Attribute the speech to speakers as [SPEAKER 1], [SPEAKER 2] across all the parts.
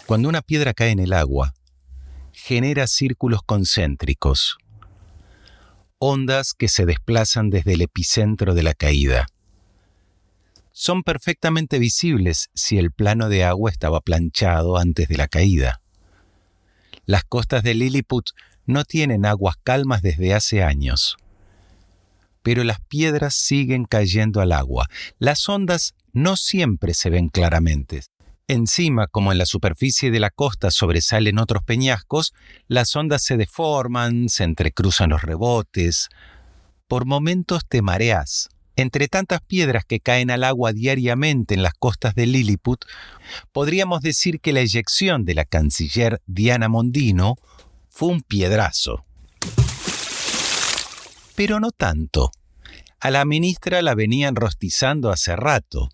[SPEAKER 1] Cuando una piedra cae en el agua, genera círculos concéntricos, ondas que se desplazan desde el epicentro de la caída. Son perfectamente visibles si el plano de agua estaba planchado antes de la caída. Las costas de Lilliput no tienen aguas calmas desde hace años, pero las piedras siguen cayendo al agua. Las ondas no siempre se ven claramente. Encima, como en la superficie de la costa sobresalen otros peñascos, las ondas se deforman, se entrecruzan los rebotes. Por momentos te mareás. Entre tantas piedras que caen al agua diariamente en las costas de Lilliput, podríamos decir que la eyección de la canciller Diana Mondino fue un piedrazo. Pero no tanto. A la ministra la venían rostizando hace rato.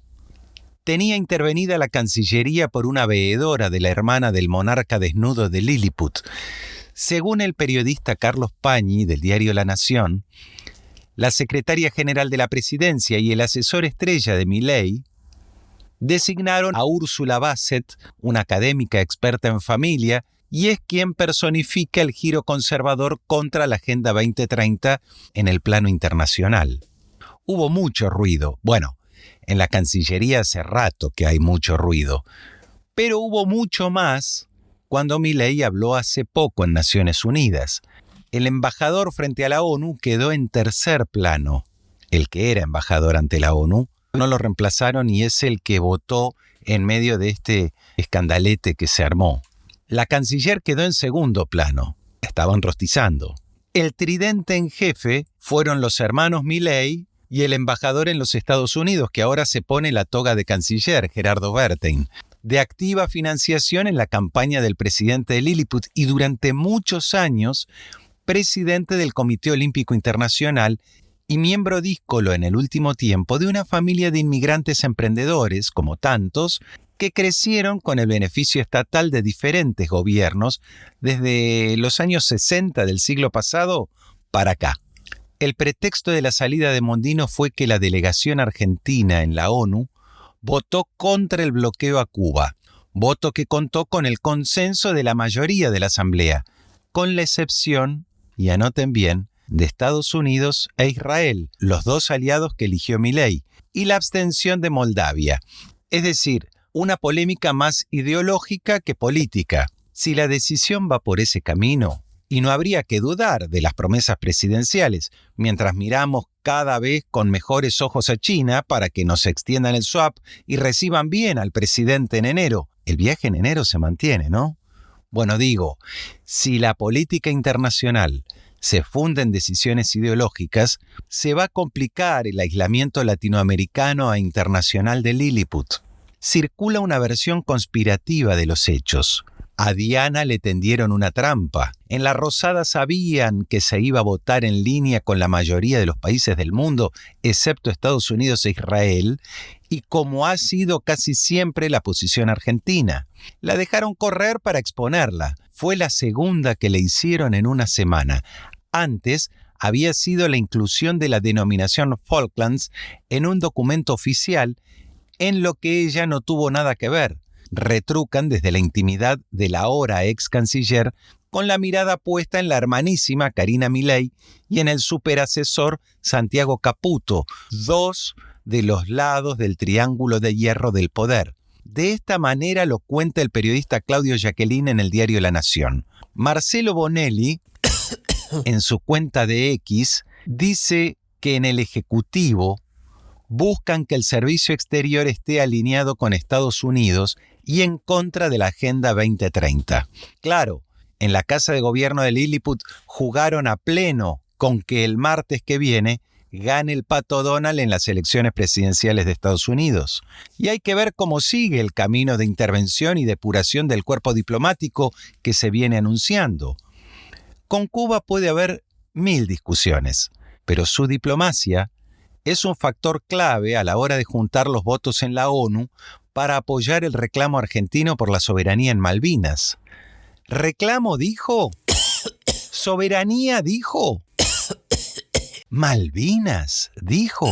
[SPEAKER 1] Tenía intervenida la Cancillería por una veedora de la hermana del monarca desnudo de Lilliput. Según el periodista Carlos Pañi del diario La Nación, la secretaria general de la presidencia y el asesor estrella de Milei designaron a Úrsula Bassett, una académica experta en familia, y es quien personifica el giro conservador contra la Agenda 2030 en el plano internacional. Hubo mucho ruido. Bueno, en la Cancillería hace rato que hay mucho ruido, pero hubo mucho más cuando Milei habló hace poco en Naciones Unidas. El embajador frente a la ONU quedó en tercer plano. El que era embajador ante la ONU no lo reemplazaron y es el que votó en medio de este escandalete que se armó. La canciller quedó en segundo plano. Estaban rostizando. El tridente en jefe fueron los hermanos Milei y el embajador en los Estados Unidos, que ahora se pone la toga de canciller, Gerardo Bertein, de activa financiación en la campaña del presidente de Lilliput y durante muchos años presidente del Comité Olímpico Internacional y miembro díscolo en el último tiempo de una familia de inmigrantes emprendedores, como tantos, que crecieron con el beneficio estatal de diferentes gobiernos desde los años 60 del siglo pasado para acá. El pretexto de la salida de Mondino fue que la delegación argentina en la ONU votó contra el bloqueo a Cuba, voto que contó con el consenso de la mayoría de la Asamblea, con la excepción, y anoten bien, de Estados Unidos e Israel, los dos aliados que eligió Milei, y la abstención de Moldavia. Es decir, una polémica más ideológica que política. Si la decisión va por ese camino, y no habría que dudar de las promesas presidenciales, mientras miramos cada vez con mejores ojos a China para que nos extiendan el swap y reciban bien al presidente en enero. El viaje en enero se mantiene, ¿no? Bueno, digo, si la política internacional se funda en decisiones ideológicas, se va a complicar el aislamiento latinoamericano e internacional de Lilliput. Circula una versión conspirativa de los hechos. A Diana le tendieron una trampa. En la Rosada sabían que se iba a votar en línea con la mayoría de los países del mundo, excepto Estados Unidos e Israel, y como ha sido casi siempre la posición argentina. La dejaron correr para exponerla. Fue la segunda que le hicieron en una semana. Antes había sido la inclusión de la denominación Falklands en un documento oficial en lo que ella no tuvo nada que ver. Retrucan desde la intimidad de la ahora ex canciller con la mirada puesta en la hermanísima Karina Milei y en el superasesor Santiago Caputo, dos de los lados del triángulo de hierro del poder. De esta manera lo cuenta el periodista Claudio Jacqueline en el diario La Nación. Marcelo Bonelli, en su cuenta de X, dice que en el Ejecutivo buscan que el servicio exterior esté alineado con Estados Unidos y en contra de la Agenda 2030. Claro, en la Casa de Gobierno de Lilliput jugaron a pleno con que el martes que viene gane el Pato Donald en las elecciones presidenciales de Estados Unidos. Y hay que ver cómo sigue el camino de intervención y depuración del cuerpo diplomático que se viene anunciando. Con Cuba puede haber 1000 discusiones, pero su diplomacia es un factor clave a la hora de juntar los votos en la ONU para apoyar el reclamo argentino por la soberanía en Malvinas. ¿Reclamo dijo? ¿Soberanía dijo? ¿Malvinas dijo?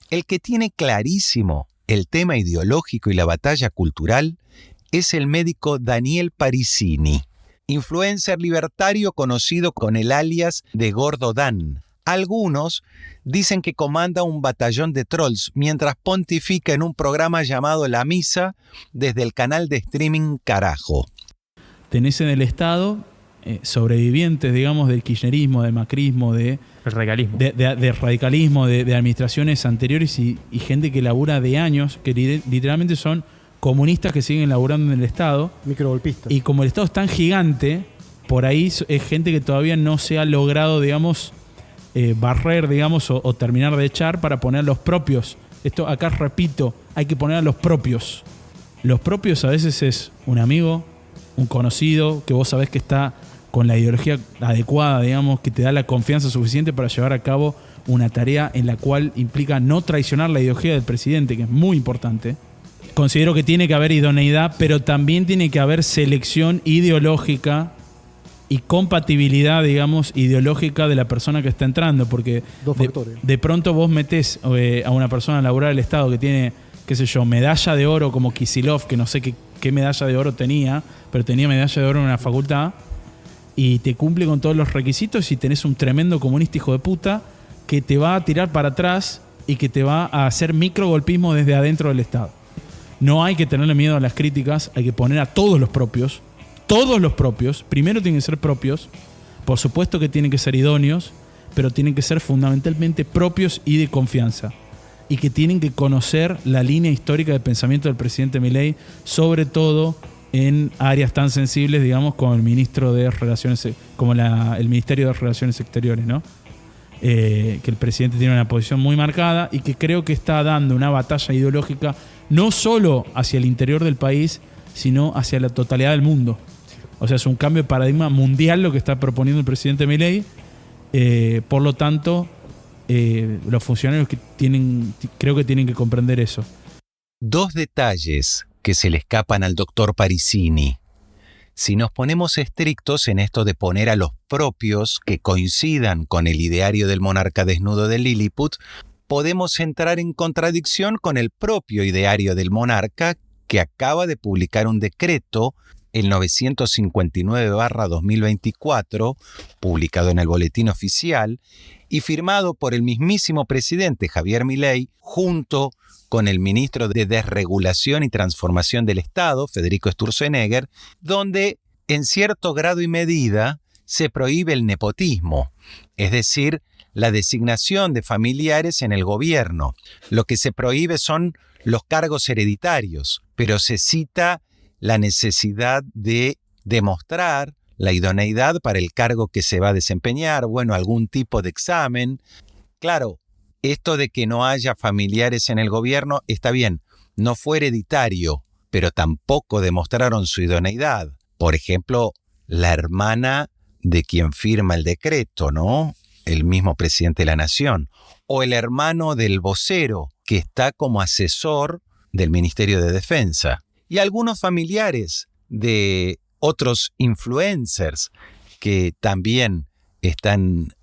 [SPEAKER 1] El que tiene clarísimo el tema ideológico y la batalla cultural es el médico Daniel Parisini, influencer libertario conocido con el alias de Gordo Dan. Algunos dicen que comanda un batallón de trolls mientras pontifica en un programa llamado La Misa desde el canal de streaming Carajo.
[SPEAKER 2] Tenés en el Estado sobrevivientes, digamos, del kirchnerismo, del macrismo,
[SPEAKER 3] El radicalismo.
[SPEAKER 2] de radicalismo, de administraciones anteriores y gente que labura de años, que literalmente son comunistas que siguen laburando en el Estado.
[SPEAKER 4] Microgolpistas.
[SPEAKER 2] Y como el Estado es tan gigante, por ahí es gente que todavía no se ha logrado, digamos, barrer, digamos, o terminar de echar para poner los propios. Esto acá repito, hay que poner a los propios. Los propios a veces es un amigo, un conocido, que vos sabés que está con la ideología adecuada, digamos, que te da la confianza suficiente para llevar a cabo una tarea en la cual implica no traicionar la ideología del presidente, que es muy importante. Considero que tiene que haber idoneidad, pero también tiene que haber selección ideológica y compatibilidad, digamos, ideológica de la persona que está entrando, porque de pronto vos metés a una persona a laburar el Estado que tiene, qué sé yo, medalla de oro como Kicillof, que no sé qué medalla de oro tenía, pero tenía medalla de oro en una facultad, y te cumple con todos los requisitos y tenés un tremendo comunista hijo de puta que te va a tirar para atrás y que te va a hacer microgolpismo desde adentro del Estado. No hay que tenerle miedo a las críticas, hay que poner a todos los propios, primero tienen que ser propios, por supuesto que tienen que ser idóneos, pero tienen que ser fundamentalmente propios y de confianza, y que tienen que conocer la línea histórica de pensamiento del presidente Milei, sobre todo en áreas tan sensibles, digamos, como el ministro de Relaciones, como el Ministerio de Relaciones Exteriores, ¿no? Que el presidente tiene una posición muy marcada y que creo que está dando una batalla ideológica no solo hacia el interior del país, sino hacia la totalidad del mundo. O sea, es un cambio de paradigma mundial lo que está proponiendo el presidente Milei. Por lo tanto, los funcionarios creo que tienen que comprender eso.
[SPEAKER 1] Dos detalles que se le escapan al doctor Parisini. Si nos ponemos estrictos en esto de poner a los propios que coincidan con el ideario del monarca desnudo de Lilliput, podemos entrar en contradicción con el propio ideario del monarca, que acaba de publicar un decreto, el 959/2024, publicado en el Boletín Oficial y firmado por el mismísimo presidente Javier Milei, junto con el ministro de Desregulación y Transformación del Estado, Federico Sturzenegger, donde en cierto grado y medida se prohíbe el nepotismo, es decir, la designación de familiares en el gobierno. Lo que se prohíbe son los cargos hereditarios, pero se cita la necesidad de demostrar la idoneidad para el cargo que se va a desempeñar, algún tipo de examen. Claro, esto de que no haya familiares en el gobierno está bien, no fue hereditario, pero tampoco demostraron su idoneidad. Por ejemplo, la hermana de quien firma el decreto, ¿no? El mismo presidente de la Nación. O el hermano del vocero, que está como asesor del Ministerio de Defensa. Y algunos familiares de otros influencers que también están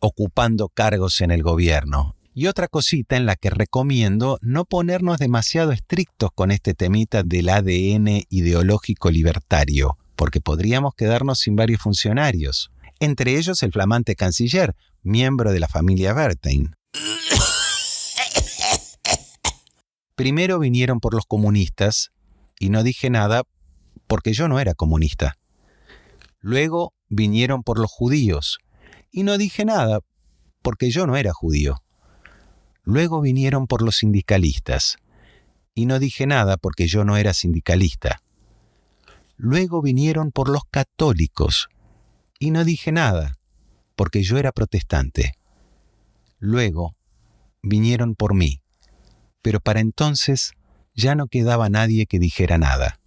[SPEAKER 1] ocupando cargos en el gobierno. Y otra cosita en la que recomiendo no ponernos demasiado estrictos con este temita del ADN ideológico libertario, porque podríamos quedarnos sin varios funcionarios, entre ellos el flamante canciller, miembro de la familia Bertheim. Primero vinieron por los comunistas y no dije nada porque yo no era comunista. Luego vinieron por los judíos y no dije nada porque yo no era judío. Luego vinieron por los sindicalistas y no dije nada porque yo no era sindicalista. Luego vinieron por los católicos y no dije nada porque yo era protestante. Luego vinieron por mí, pero para entonces ya no quedaba nadie que dijera nada.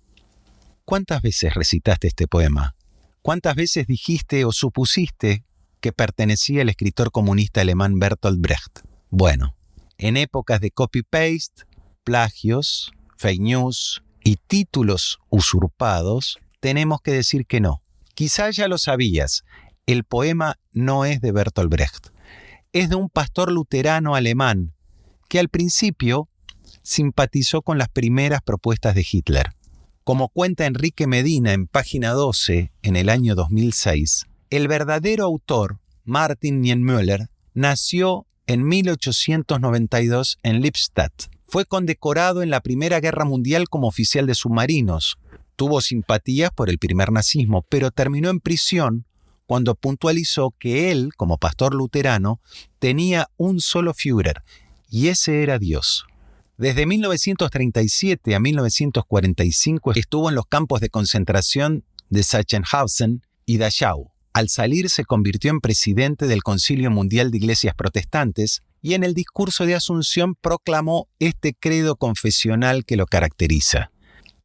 [SPEAKER 1] ¿Cuántas veces recitaste este poema? ¿Cuántas veces dijiste o supusiste que pertenecía al escritor comunista alemán Bertolt Brecht? Bueno, en épocas de copy-paste, plagios, fake news y títulos usurpados, tenemos que decir que no. Quizá ya lo sabías, el poema no es de Bertolt Brecht. Es de un pastor luterano alemán que al principio simpatizó con las primeras propuestas de Hitler. Como cuenta Enrique Medina en página 12, en el año 2006, el verdadero autor, Martin Niemöller, nació en 1892 en Lippstadt. Fue condecorado en la Primera Guerra Mundial como oficial de submarinos. Tuvo simpatías por el primer nazismo, pero terminó en prisión cuando puntualizó que él, como pastor luterano, tenía un solo Führer, y ese era Dios. Desde 1937 a 1945 estuvo en los campos de concentración de Sachsenhausen y Dachau. Al salir se convirtió en presidente del Concilio Mundial de Iglesias Protestantes y en el discurso de Asunción proclamó este credo confesional que lo caracteriza.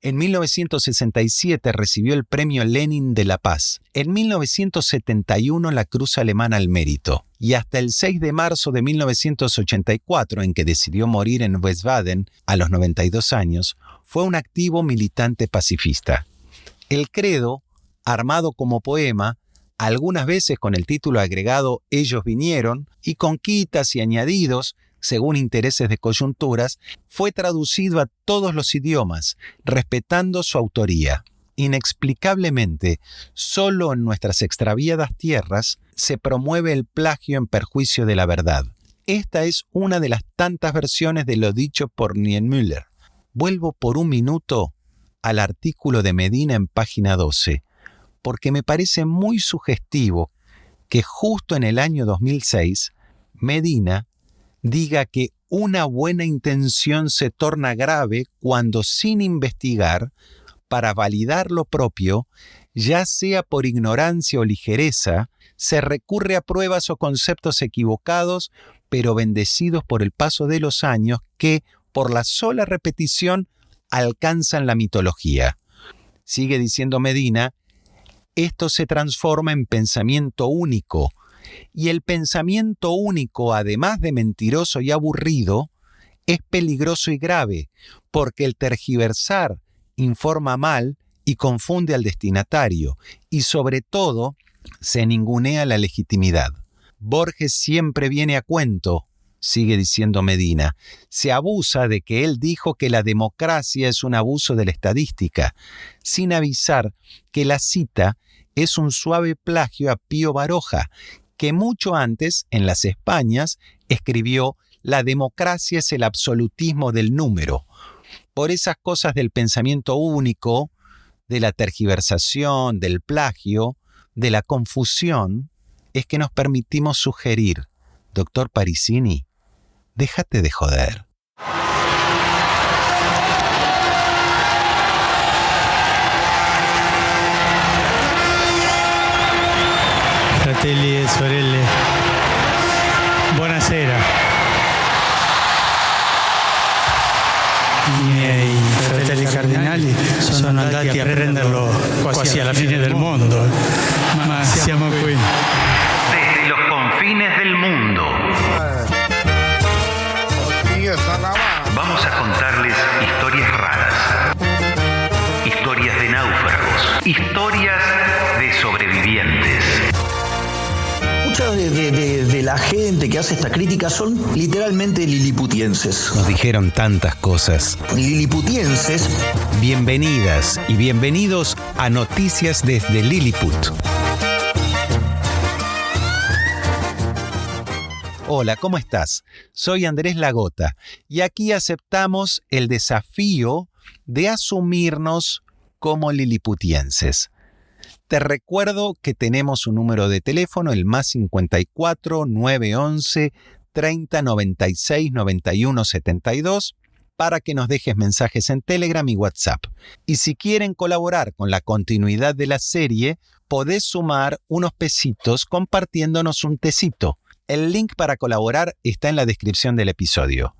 [SPEAKER 1] En 1967 recibió el Premio Lenin de la Paz, en 1971 la Cruz Alemana al Mérito, y hasta el 6 de marzo de 1984, en que decidió morir en Wiesbaden a los 92 años, fue un activo militante pacifista. El credo, armado como poema, algunas veces con el título agregado Ellos vinieron, y con quitas y añadidos, según intereses de coyunturas, fue traducido a todos los idiomas, respetando su autoría. Inexplicablemente, solo en nuestras extraviadas tierras se promueve el plagio en perjuicio de la verdad. Esta es una de las tantas versiones de lo dicho por Niemöller. Vuelvo por un minuto al artículo de Medina en página 12, porque me parece muy sugestivo que justo en el año 2006, Medina diga que una buena intención se torna grave cuando, sin investigar, para validar lo propio, ya sea por ignorancia o ligereza, se recurre a pruebas o conceptos equivocados, pero bendecidos por el paso de los años que, por la sola repetición, alcanzan la mitología. Sigue diciendo Medina, esto se transforma en pensamiento único, y el pensamiento único, además de mentiroso y aburrido, es peligroso y grave, porque el tergiversar informa mal y confunde al destinatario, y sobre todo se ningunea la legitimidad. Borges siempre viene a cuento, sigue diciendo Medina. Se abusa de que él dijo que la democracia es un abuso de la estadística, sin avisar que la cita es un suave plagio a Pío Baroja, que mucho antes, en las Españas, escribió «La democracia es el absolutismo del número». Por esas cosas del pensamiento único, de la tergiversación, del plagio, de la confusión, es que nos permitimos sugerir, doctor Parissini, déjate de joder.
[SPEAKER 3] Fratelli e sorelle, buonasera. I miei fratelli cardinali sono andati a prenderlo quasi alla fine del mondo, ma siamo qui.
[SPEAKER 1] Desde los confines del mundo. Vamos a contarles historias raras, historias de náufragos, historias de sobrevivientes.
[SPEAKER 4] Mucha de la gente que hace esta crítica son literalmente liliputienses.
[SPEAKER 1] Nos dijeron tantas cosas.
[SPEAKER 4] Liliputienses.
[SPEAKER 1] Bienvenidas y bienvenidos a Noticias desde Lilliput. Hola, ¿cómo estás? Soy Andrés Lagota y aquí aceptamos el desafío de asumirnos como liliputienses. Te recuerdo que tenemos un número de teléfono, el +54 911 30 96 91 72, para que nos dejes mensajes en Telegram y WhatsApp. Y si quieren colaborar con la continuidad de la serie, podés sumar unos pesitos compartiéndonos un tecito. El link para colaborar está en la descripción del episodio.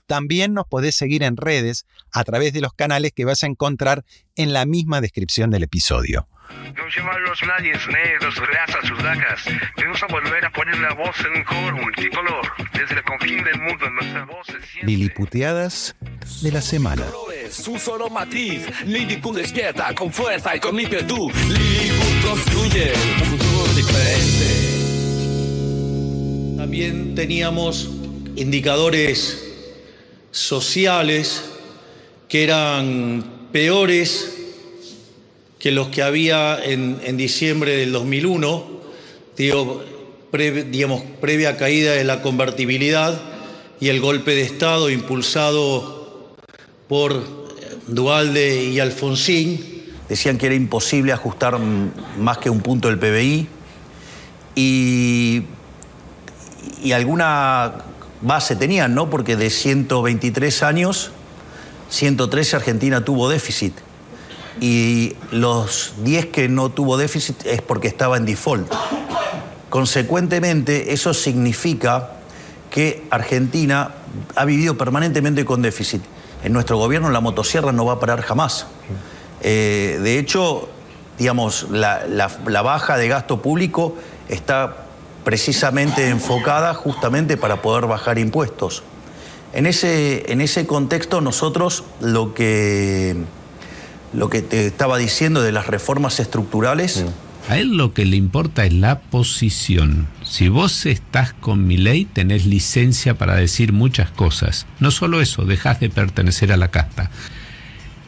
[SPEAKER 1] También nos podés seguir en redes a través de los canales que vas a encontrar en la misma descripción del episodio.
[SPEAKER 5] No llevan los nadie negros, razas sudacas. Vamos a volver a poner la voz en un coro multicolor. Desde el confín del mundo nuestra voz se siente.
[SPEAKER 1] Liliputeadas de la semana.
[SPEAKER 6] Un solo matiz, Lilliput despierta con fuerza y con ímpetu. Lilliput construye un futuro diferente.
[SPEAKER 7] También teníamos indicadores sociales que eran peores que los que había en diciembre del 2001, previa caída de la convertibilidad y el golpe de Estado impulsado por Duhalde y Alfonsín.
[SPEAKER 4] Decían que era imposible ajustar más que un punto del PBI y alguna base tenían, ¿no? Porque de 123 años, 113 Argentina tuvo déficit. Y los 10 que no tuvo déficit es porque estaba en default. Consecuentemente, eso significa que Argentina ha vivido permanentemente con déficit. En nuestro gobierno la motosierra no va a parar jamás. De hecho, digamos, la baja de gasto público está precisamente enfocada justamente para poder bajar impuestos. En ese contexto, nosotros lo que te estaba diciendo de las reformas estructurales...
[SPEAKER 8] A él lo que le importa es la posición. Si vos estás con Milei, tenés licencia para decir muchas cosas. No solo eso, dejás de pertenecer a la casta.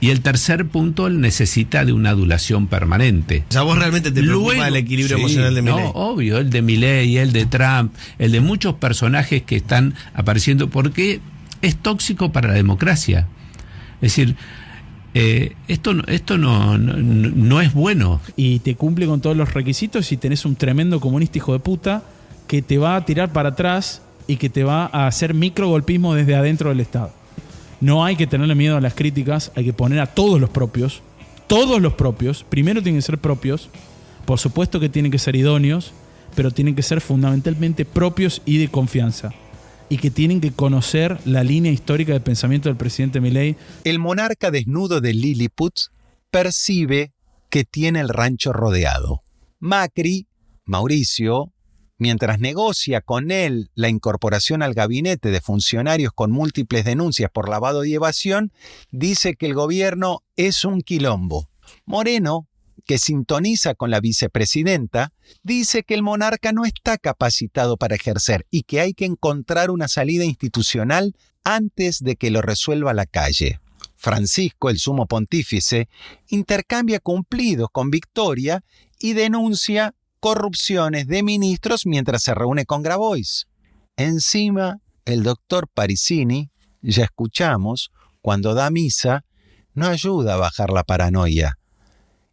[SPEAKER 8] Y el tercer punto, él necesita de una adulación permanente.
[SPEAKER 9] O sea, vos realmente te preocupa el equilibrio emocional de Milei.
[SPEAKER 8] No, obvio, el de Milei, el de Trump, el de muchos personajes que están apareciendo, porque es tóxico para la democracia. Es decir, esto no es bueno.
[SPEAKER 2] Y te cumple con todos los requisitos y tenés un tremendo comunista hijo de puta que te va a tirar para atrás y que te va a hacer microgolpismo desde adentro del Estado. No hay que tenerle miedo a las críticas, hay que poner a todos los propios, primero tienen que ser propios, por supuesto que tienen que ser idóneos, pero tienen que ser fundamentalmente propios y de confianza. Y que tienen que conocer la línea histórica de pensamiento del presidente Milei.
[SPEAKER 1] El monarca desnudo de Lilliput percibe que tiene el rancho rodeado. Macri, Mauricio, mientras negocia con él la incorporación al gabinete de funcionarios con múltiples denuncias por lavado y evasión, dice que el gobierno es un quilombo. Moreno, que sintoniza con la vicepresidenta, dice que el monarca no está capacitado para ejercer y que hay que encontrar una salida institucional antes de que lo resuelva la calle. Francisco, el sumo pontífice, intercambia cumplidos con Victoria y denuncia corrupciones de ministros mientras se reúne con Grabois. Encima, el doctor Parisini, ya escuchamos, cuando da misa, no ayuda a bajar la paranoia.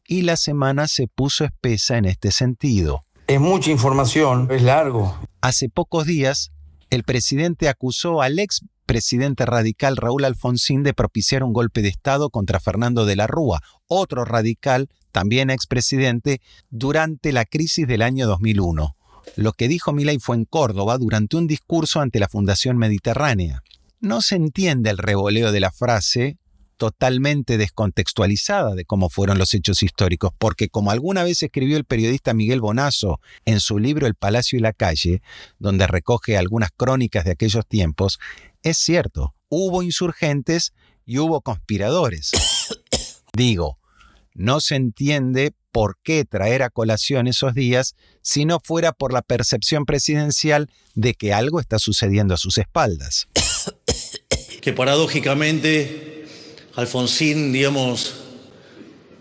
[SPEAKER 1] Y la semana se puso espesa en este sentido.
[SPEAKER 10] Es mucha información, es largo.
[SPEAKER 1] Hace pocos días, el presidente acusó al expresidente radical Raúl Alfonsín de propiciar un golpe de Estado contra Fernando de la Rúa, otro radical, también expresidente, durante la crisis del año 2001. Lo que dijo Milei fue en Córdoba durante un discurso ante la Fundación Mediterránea. No se entiende el revoleo de la frase, totalmente descontextualizada de cómo fueron los hechos históricos, porque como alguna vez escribió el periodista Miguel Bonazo en su libro El Palacio y la Calle, donde recoge algunas crónicas de aquellos tiempos, es cierto, hubo insurgentes y hubo conspiradores. Digo, no se entiende por qué traer a colación esos días si no fuera por la percepción presidencial de que algo está sucediendo a sus espaldas.
[SPEAKER 7] Que paradójicamente Alfonsín, digamos,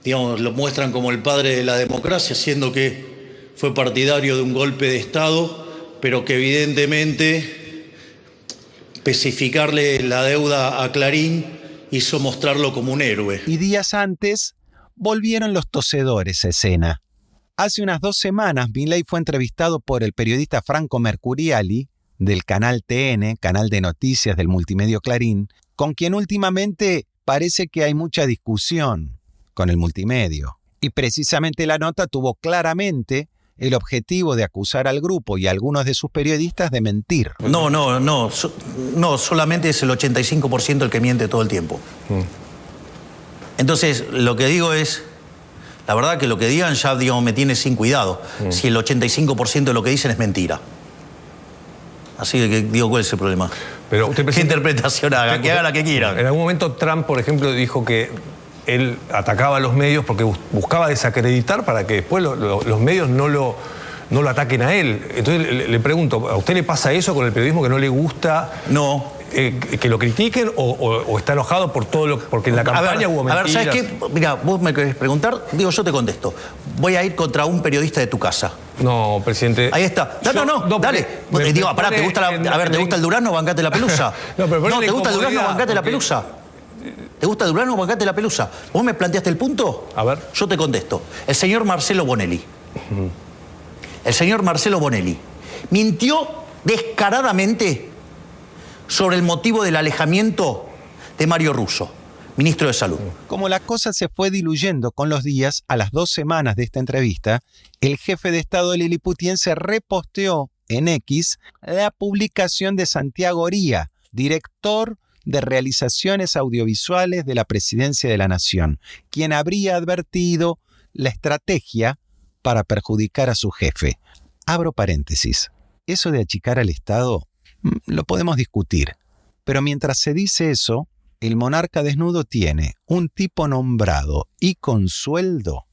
[SPEAKER 7] lo muestran como el padre de la democracia, siendo que fue partidario de un golpe de Estado, pero que evidentemente especificarle la deuda a Clarín hizo mostrarlo como un héroe.
[SPEAKER 1] Y días antes volvieron los tosedores a escena. Hace unas 2 semanas, Milei fue entrevistado por el periodista Franco Mercuriali, del canal TN, canal de noticias del multimedio Clarín, con quien últimamente parece que hay mucha discusión con el multimedio. Y precisamente la nota tuvo claramente el objetivo de acusar al grupo y a algunos de sus periodistas de mentir.
[SPEAKER 4] No, solamente es el 85% el que miente todo el tiempo. Entonces, lo que digo es, la verdad que lo que digan ya, digamos, me tiene sin cuidado, si el 85% de lo que dicen es mentira. Así que digo, ¿cuál es el problema?
[SPEAKER 11] Pero usted,
[SPEAKER 4] ¿qué interpretación haga? Que haga la que quiera.
[SPEAKER 11] En algún momento Trump, por ejemplo, dijo que él atacaba a los medios porque buscaba desacreditar para que después los medios no lo ataquen a él. Entonces le pregunto, ¿a usted le pasa eso con el periodismo, que no le gusta?
[SPEAKER 4] No,
[SPEAKER 11] que lo critiquen o está enojado por todo porque en la campaña hubo mentiras?
[SPEAKER 4] A ver, ¿sabes qué? Mira, vos me querés preguntar, digo, yo te contesto. Voy a ir contra un periodista de tu casa.
[SPEAKER 11] No, presidente.
[SPEAKER 4] Ahí está. No, dale. Digo, pará, ¿te gusta ¿te gusta el Durazno? Bancate la pelusa. ¿te gusta el Durazno? Bancate la pelusa. ¿Te gusta el Durazno? Bancate la pelusa. ¿Vos me planteaste el punto?
[SPEAKER 11] A ver.
[SPEAKER 4] Yo te contesto. El señor Marcelo Bonelli. El señor Marcelo Bonelli mintió descaradamente sobre el motivo del alejamiento de Mario Russo, ministro de Salud.
[SPEAKER 1] Como la cosa se fue diluyendo con los días, a las 2 semanas de esta entrevista, el jefe de Estado liliputiense reposteó en X la publicación de Santiago Oría, director de realizaciones audiovisuales de la Presidencia de la Nación, quien habría advertido la estrategia para perjudicar a su jefe. Abro paréntesis. Eso de achicar al Estado lo podemos discutir, pero mientras se dice eso, el monarca desnudo tiene un tipo nombrado y con sueldo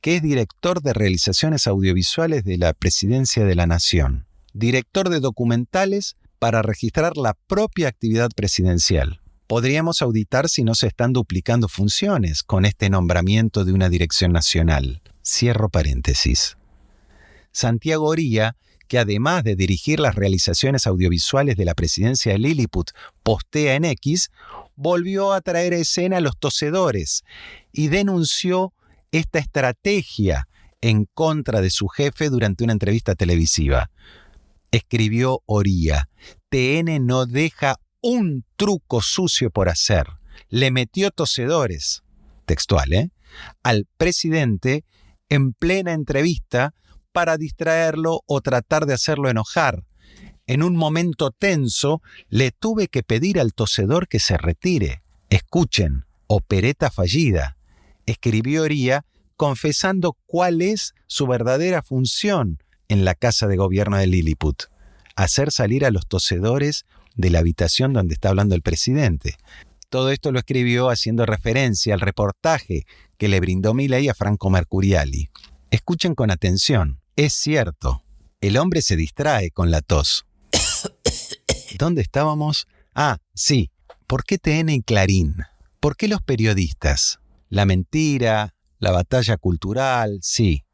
[SPEAKER 1] que es director de realizaciones audiovisuales de la Presidencia de la Nación, director de documentales para registrar la propia actividad presidencial. Podríamos auditar si no se están duplicando funciones con este nombramiento de una dirección nacional. Cierro paréntesis. Santiago Oría, que además de dirigir las realizaciones audiovisuales de la presidencia de Lilliput, postea en X, volvió a traer a escena a los tosedores y denunció esta estrategia en contra de su jefe durante una entrevista televisiva. Escribió Oría: TN no deja un truco sucio por hacer. Le metió tosedores, textual, al presidente en plena entrevista para distraerlo o tratar de hacerlo enojar. En un momento tenso, le tuve que pedir al tosedor que se retire. Escuchen, opereta fallida. Escribió Oría confesando cuál es su verdadera función en la Casa de Gobierno de Lilliput: hacer salir a los tosedores de la habitación donde está hablando el presidente. Todo esto lo escribió haciendo referencia al reportaje que le brindó Milei a Franco Mercuriali. Escuchen con atención. Es cierto, el hombre se distrae con la tos. ¿Dónde estábamos? Ah, sí. ¿Por qué TN y Clarín? ¿Por qué los periodistas? La mentira, la batalla cultural, sí.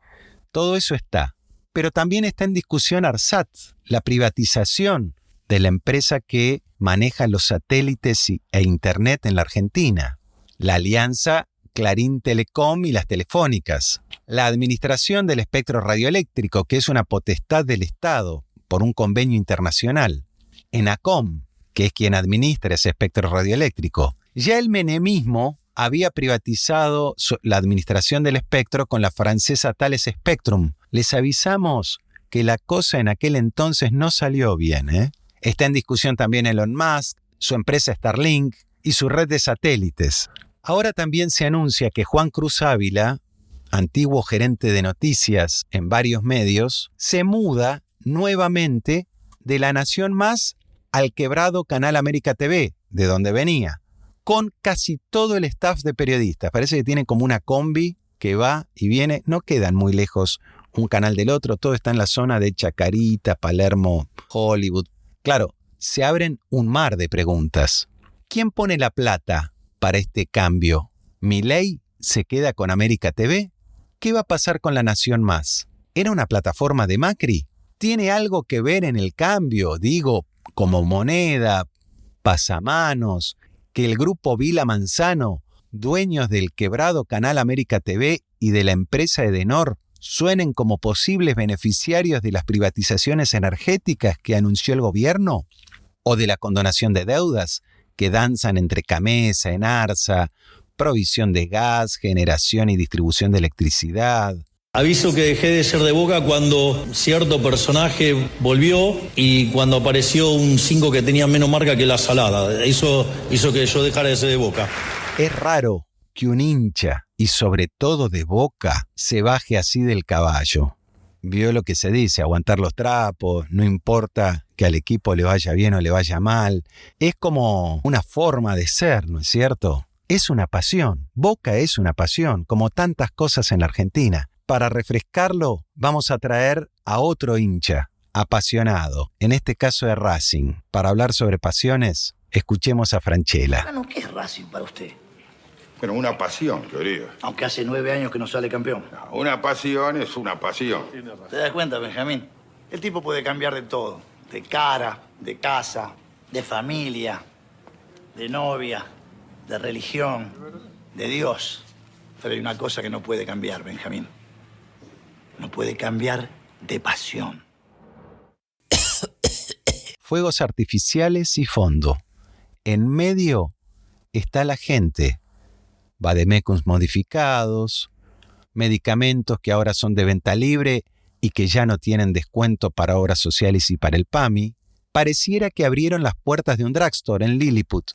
[SPEAKER 1] Todo eso está. Pero también está en discusión ARSAT, la privatización de la empresa que maneja los satélites e Internet en la Argentina. La alianza Clarín Telecom y las telefónicas. La administración del espectro radioeléctrico, que es una potestad del Estado por un convenio internacional. ENACOM, que es quien administra ese espectro radioeléctrico. Ya el menemismo había privatizado la administración del espectro con la francesa Thales Spectrum. Les avisamos que la cosa en aquel entonces no salió bien, Está en discusión también Elon Musk, su empresa Starlink y su red de satélites. Ahora también se anuncia que Juan Cruz Ávila, antiguo gerente de noticias en varios medios, se muda nuevamente de La Nación Más al quebrado Canal América TV, de donde venía, con casi todo el staff de periodistas. Parece que tienen como una combi que va y viene, no quedan muy lejos un canal del otro, todo está en la zona de Chacarita, Palermo, Hollywood. Claro, se abren un mar de preguntas. ¿Quién pone la plata para este cambio? ¿Milei se queda con América TV? ¿Qué va a pasar con La Nación Más? ¿Era una plataforma de Macri? ¿Tiene algo que ver en el cambio? Digo, como moneda, pasamanos, que el grupo Vila Manzano, dueños del quebrado Canal América TV y de la empresa Edenor, suenen como posibles beneficiarios de las privatizaciones energéticas que anunció el gobierno, o de la condonación de deudas que danzan entre Camesa, Enarsa, provisión de gas, generación y distribución de electricidad.
[SPEAKER 7] Aviso que dejé de ser de Boca cuando cierto personaje volvió y cuando apareció un 5 que tenía menos marca que la salada. Eso hizo que yo dejara de ser de Boca.
[SPEAKER 1] Es raro que un hincha, y sobre todo de Boca, se baje así del caballo. Vio lo que se dice, aguantar los trapos, no importa que al equipo le vaya bien o le vaya mal. Es como una forma de ser, ¿no es cierto? Es una pasión. Boca es una pasión, como tantas cosas en la Argentina. Para refrescarlo, vamos a traer a otro hincha, apasionado, en este caso de Racing. Para hablar sobre pasiones, escuchemos a Franchella.
[SPEAKER 12] Bueno, ¿qué es Racing para usted?
[SPEAKER 13] Bueno, una pasión, querido.
[SPEAKER 12] Aunque hace 9 años que no sale campeón.
[SPEAKER 13] No, una pasión es una pasión.
[SPEAKER 12] ¿Te das cuenta, Benjamín? El tipo puede cambiar de todo. De cara, de casa, de familia, de novia, de religión, de Dios. Pero hay una cosa que no puede cambiar, Benjamín. No puede cambiar de pasión.
[SPEAKER 1] Fuegos artificiales y fondo. En medio está la gente. Vademecums modificados, medicamentos que ahora son de venta libre y que ya no tienen descuento para obras sociales y para el PAMI. Pareciera que abrieron las puertas de un drugstore en Lilliput,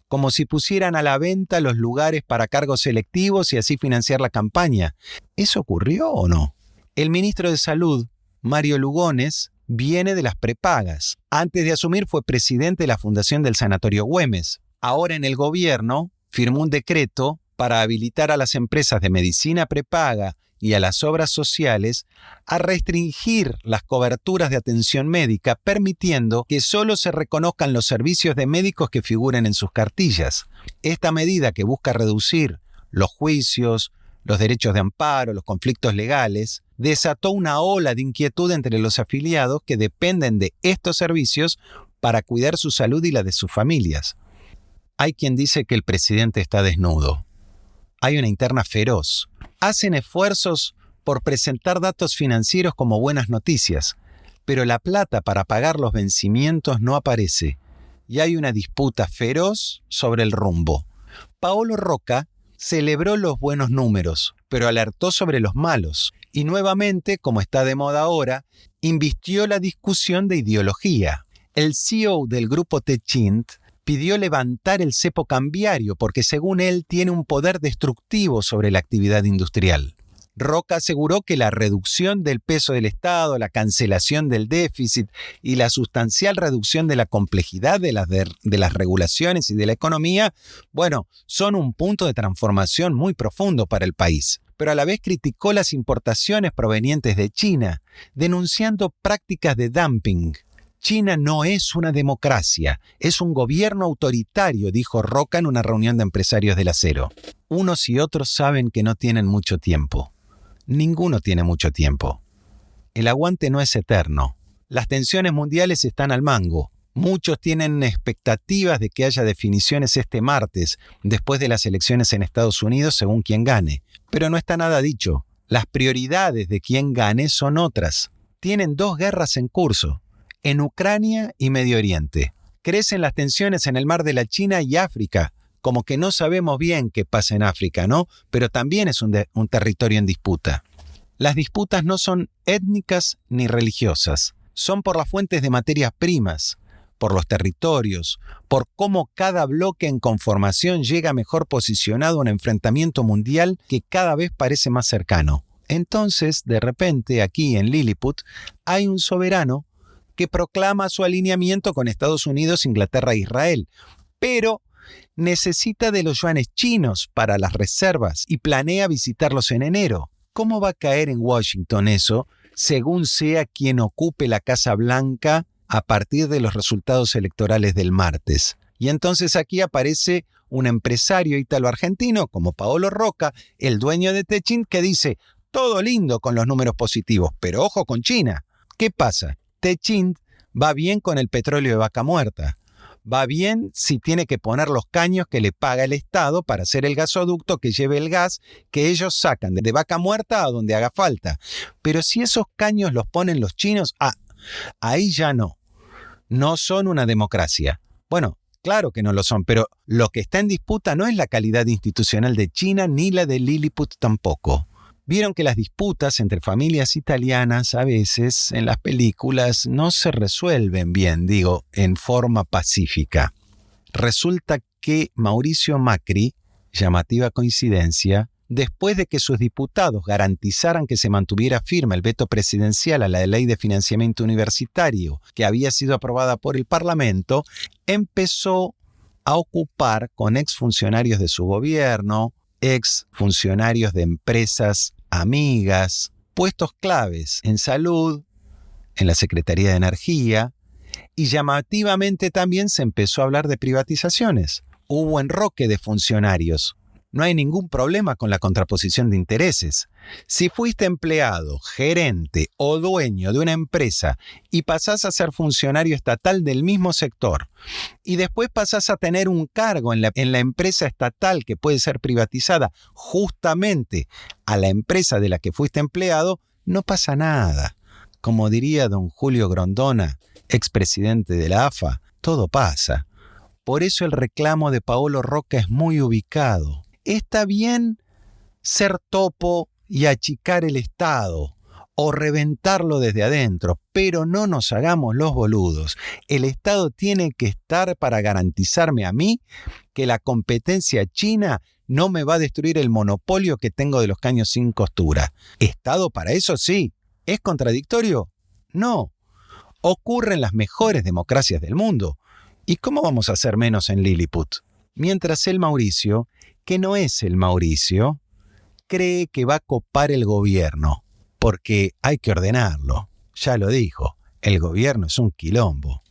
[SPEAKER 1] como si pusieran a la venta los lugares para cargos selectivos y así financiar la campaña. ¿Eso ocurrió o no? El ministro de Salud, Mario Lugones, viene de las prepagas. Antes de asumir fue presidente de la Fundación del Sanatorio Güemes. Ahora en el gobierno firmó un decreto para habilitar a las empresas de medicina prepaga y a las obras sociales a restringir las coberturas de atención médica, permitiendo que solo se reconozcan los servicios de médicos que figuren en sus cartillas. Esta medida, que busca reducir los juicios, los derechos de amparo, los conflictos legales, desató una ola de inquietud entre los afiliados que dependen de estos servicios para cuidar su salud y la de sus familias. Hay quien dice que el presidente está desnudo. Hay una interna feroz. Hacen esfuerzos por presentar datos financieros como buenas noticias, pero la plata para pagar los vencimientos no aparece, y hay una disputa feroz sobre el rumbo. Paolo Rocca celebró los buenos números, pero alertó sobre los malos, y nuevamente, como está de moda ahora, invistió la discusión de ideología. El CEO del grupo Techint pidió levantar el cepo cambiario porque, según él, tiene un poder destructivo sobre la actividad industrial. Rocca aseguró que la reducción del peso del Estado, la cancelación del déficit y la sustancial reducción de la complejidad de las regulaciones y de la economía, son un punto de transformación muy profundo para el país. Pero a la vez criticó las importaciones provenientes de China, denunciando prácticas de dumping. China no es una democracia, es un gobierno autoritario, dijo Rocca en una reunión de empresarios del acero. Unos y otros saben que no tienen mucho tiempo. Ninguno tiene mucho tiempo. El aguante no es eterno. Las tensiones mundiales están al mango. Muchos tienen expectativas de que haya definiciones este martes, después de las elecciones en Estados Unidos, según quien gane. Pero no está nada dicho. Las prioridades de quien gane son otras. Tienen 2 guerras en curso, en Ucrania y Medio Oriente. Crecen las tensiones en el mar de la China y África, como que no sabemos bien qué pasa en África, ¿no? Pero también es un territorio en disputa. Las disputas no son étnicas ni religiosas, son por las fuentes de materias primas, por los territorios, por cómo cada bloque en conformación llega mejor posicionado a un enfrentamiento mundial que cada vez parece más cercano. Entonces, de repente, aquí en Lilliput, hay un soberano que proclama su alineamiento con Estados Unidos, Inglaterra e Israel, pero necesita de los yuanes chinos para las reservas y planea visitarlos en enero. ¿Cómo va a caer en Washington eso, según sea quien ocupe la Casa Blanca a partir de los resultados electorales del martes? Y entonces aquí aparece un empresario ítalo-argentino como Paolo Rocca, el dueño de Techint, que dice: todo lindo con los números positivos, pero ojo con China. ¿Qué pasa? Techint va bien con el petróleo de Vaca Muerta. Va bien si tiene que poner los caños que le paga el Estado para hacer el gasoducto que lleve el gas que ellos sacan de Vaca Muerta a donde haga falta. Pero si esos caños los ponen los chinos, ahí ya no. No son una democracia. Bueno, claro que no lo son, pero lo que está en disputa no es la calidad institucional de China ni la de Lilliput tampoco. Vieron que las disputas entre familias italianas a veces en las películas no se resuelven bien, en forma pacífica. Resulta que Mauricio Macri, llamativa coincidencia, después de que sus diputados garantizaran que se mantuviera firme el veto presidencial a la ley de financiamiento universitario que había sido aprobada por el Parlamento, empezó a ocupar con exfuncionarios de su gobierno, exfuncionarios de empresas amigas, puestos claves en salud, en la Secretaría de Energía, y llamativamente también se empezó a hablar de privatizaciones. Hubo enroque de funcionarios. No hay ningún problema con la contraposición de intereses. Si fuiste empleado, gerente o dueño de una empresa y pasás a ser funcionario estatal del mismo sector y después pasás a tener un cargo en la empresa estatal que puede ser privatizada justamente a la empresa de la que fuiste empleado, no pasa nada. Como diría don Julio Grondona, expresidente de la AFA, todo pasa. Por eso el reclamo de Paolo Rocca es muy ubicado. Está bien ser topo y achicar el Estado o reventarlo desde adentro, pero no nos hagamos los boludos. El Estado tiene que estar para garantizarme a mí que la competencia china no me va a destruir el monopolio que tengo de los caños sin costura. ¿Estado para eso? Sí. ¿Es contradictorio? No. Ocurre en las mejores democracias del mundo. ¿Y cómo vamos a hacer menos en Lilliput? Mientras el Mauricio, que no es el Mauricio, cree que va a copar el gobierno, porque hay que ordenarlo. Ya lo dijo, el gobierno es un quilombo.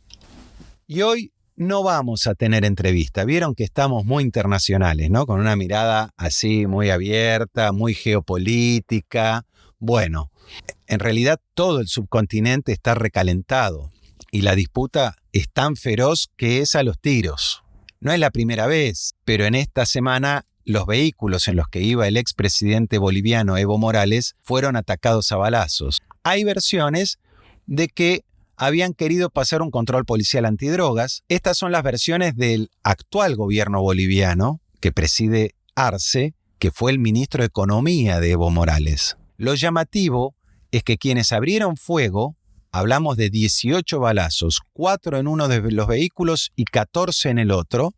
[SPEAKER 1] Y hoy no vamos a tener entrevista. Vieron que estamos muy internacionales, ¿no? Con una mirada así muy abierta, muy geopolítica. Bueno, en realidad todo el subcontinente está recalentado y la disputa es tan feroz que es a los tiros. No es la primera vez, pero en esta semana los vehículos en los que iba el expresidente boliviano Evo Morales fueron atacados a balazos. Hay versiones de que habían querido pasar un control policial antidrogas. Estas son las versiones del actual gobierno boliviano, que preside Arce, que fue el ministro de Economía de Evo Morales. Lo llamativo es que quienes abrieron fuego, hablamos de 18 balazos, 4 en uno de los vehículos y 14 en el otro,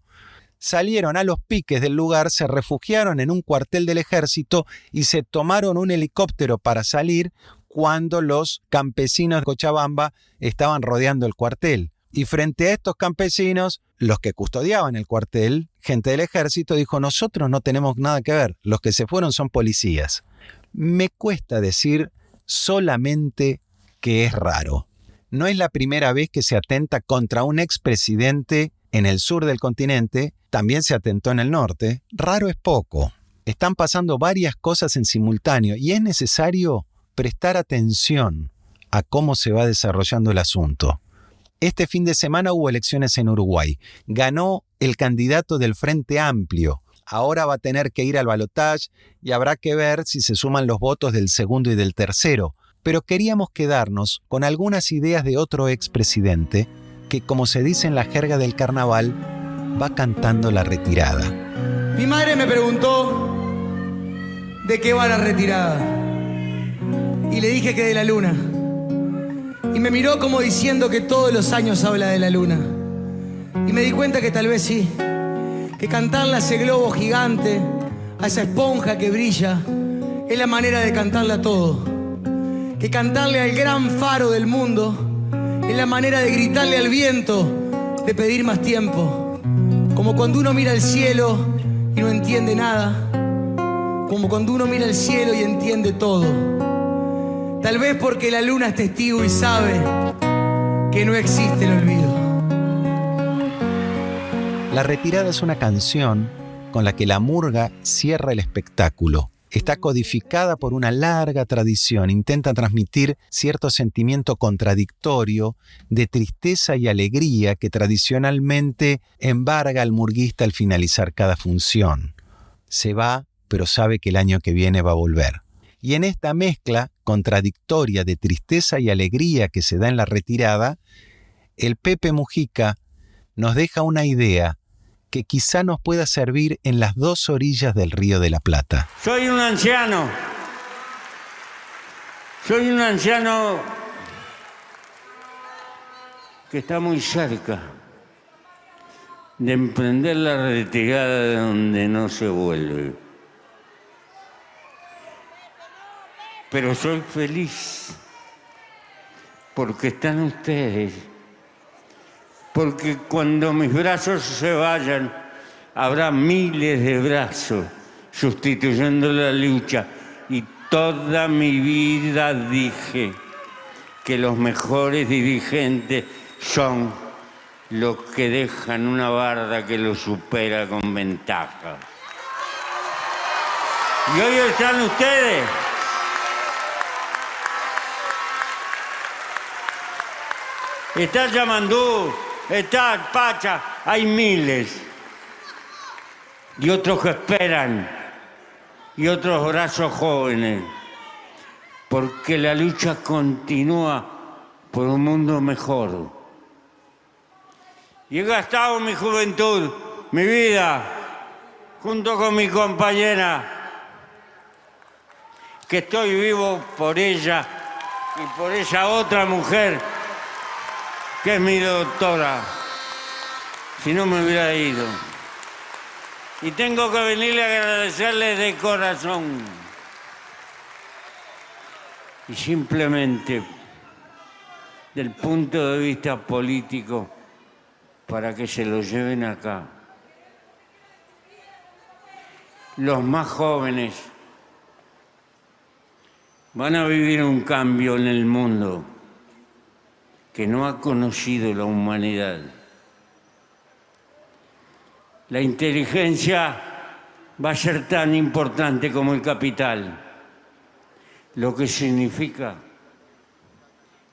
[SPEAKER 1] salieron a los piques del lugar, se refugiaron en un cuartel del ejército y se tomaron un helicóptero para salir cuando los campesinos de Cochabamba estaban rodeando el cuartel. Y frente a estos campesinos, los que custodiaban el cuartel, gente del ejército, dijo: nosotros no tenemos nada que ver, los que se fueron son policías. Me cuesta decir solamente que es raro. No es la primera vez que se atenta contra un expresidente en el sur del continente, también se atentó en el norte. Raro es poco. Están pasando varias cosas en simultáneo y es necesario prestar atención a cómo se va desarrollando el asunto. Este fin de semana hubo elecciones en Uruguay. Ganó el candidato del Frente Amplio. Ahora va a tener que ir al balotaje y habrá que ver si se suman los votos del segundo y del tercero. Pero queríamos quedarnos con algunas ideas de otro expresidente que, como se dice en la jerga del carnaval, va cantando la retirada.
[SPEAKER 14] Mi madre me preguntó de qué va la retirada y le dije que de la luna. Y me miró como diciendo que todos los años habla de la luna. Y me di cuenta que tal vez sí, que cantarle a ese globo gigante, a esa esponja que brilla, es la manera de cantarle a todo. Que cantarle al gran faro del mundo es la manera de gritarle al viento, de pedir más tiempo. Como cuando uno mira el cielo y no entiende nada. Como cuando uno mira el cielo y entiende todo. Tal vez porque la luna es testigo y sabe que no existe el olvido.
[SPEAKER 1] La retirada es una canción con la que la murga cierra el espectáculo. Está codificada por una larga tradición, intenta transmitir cierto sentimiento contradictorio de tristeza y alegría que tradicionalmente embarga al murguista al finalizar cada función. Se va, pero sabe que el año que viene va a volver. Y en esta mezcla contradictoria de tristeza y alegría que se da en la retirada, el Pepe Mujica nos deja una idea que quizá nos pueda servir en las dos orillas del Río de la Plata.
[SPEAKER 15] Soy un anciano que está muy cerca de emprender la retirada de donde no se vuelve. Pero soy feliz porque están ustedes. Porque cuando mis brazos se vayan, habrá miles de brazos sustituyendo la lucha. Y toda mi vida dije que los mejores dirigentes son los que dejan una barda que los supera con ventaja. Y hoy están ustedes. Está Yamandú, está Pacha, hay miles. Y otros que esperan, y otros brazos jóvenes. Porque la lucha continúa por un mundo mejor. Y he gastado mi juventud, mi vida, junto con mi compañera, que estoy vivo por ella y por esa otra mujer que es mi doctora. Si no me hubiera ido. Y tengo que venirle a agradecerle de corazón. Y simplemente, del punto de vista político, para que se lo lleven acá. Los más jóvenes van a vivir un cambio en el mundo que no ha conocido la humanidad. La inteligencia va a ser tan importante como el capital, lo que significa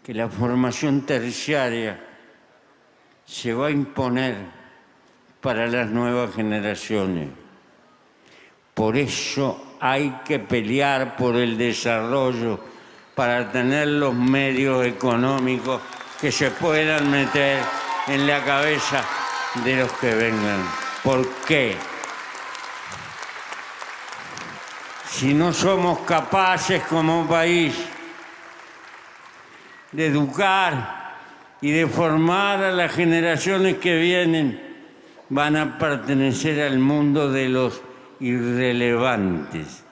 [SPEAKER 15] que la formación terciaria se va a imponer para las nuevas generaciones. Por eso hay que pelear por el desarrollo, para tener los medios económicos que se puedan meter en la cabeza de los que vengan. ¿Por qué? Si no somos capaces como país de educar y de formar a las generaciones que vienen, van a pertenecer al mundo de los irrelevantes,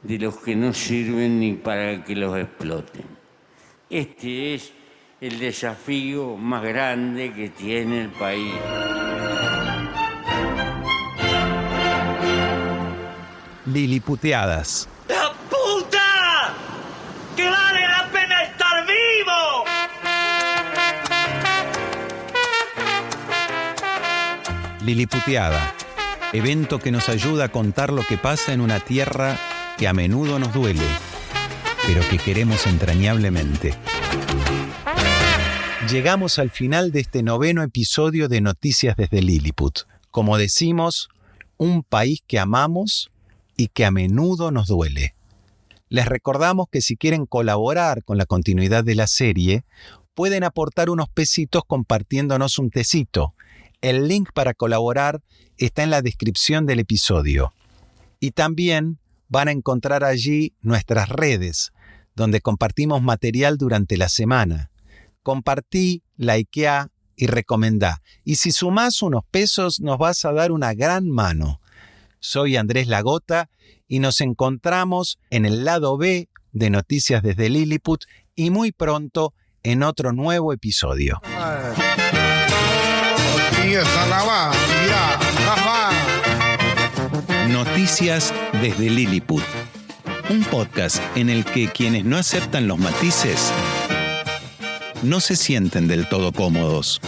[SPEAKER 15] de los que no sirven ni para que los exploten. Este es el desafío más grande que tiene el país.
[SPEAKER 1] Liliputeadas.
[SPEAKER 16] ¡La puta! ¡Que vale la pena estar vivo!
[SPEAKER 1] Liliputeada, evento que nos ayuda a contar lo que pasa en una tierra que a menudo nos duele, pero que queremos entrañablemente. Llegamos al final de este 9º episodio de Noticias desde Lilliput. Como decimos, un país que amamos y que a menudo nos duele. Les recordamos que si quieren colaborar con la continuidad de la serie, pueden aportar unos pesitos compartiéndonos un tecito. El link para colaborar está en la descripción del episodio. Y también van a encontrar allí nuestras redes, donde compartimos material durante la semana. Compartí, likeá y recomendá. Y si sumás unos pesos, nos vas a dar una gran mano. Soy Andrés Lagota y nos encontramos en el lado B de Noticias desde Lilliput y muy pronto en otro nuevo episodio. Noticias desde Lilliput, un podcast en el que quienes no aceptan los matices no se sienten del todo cómodos.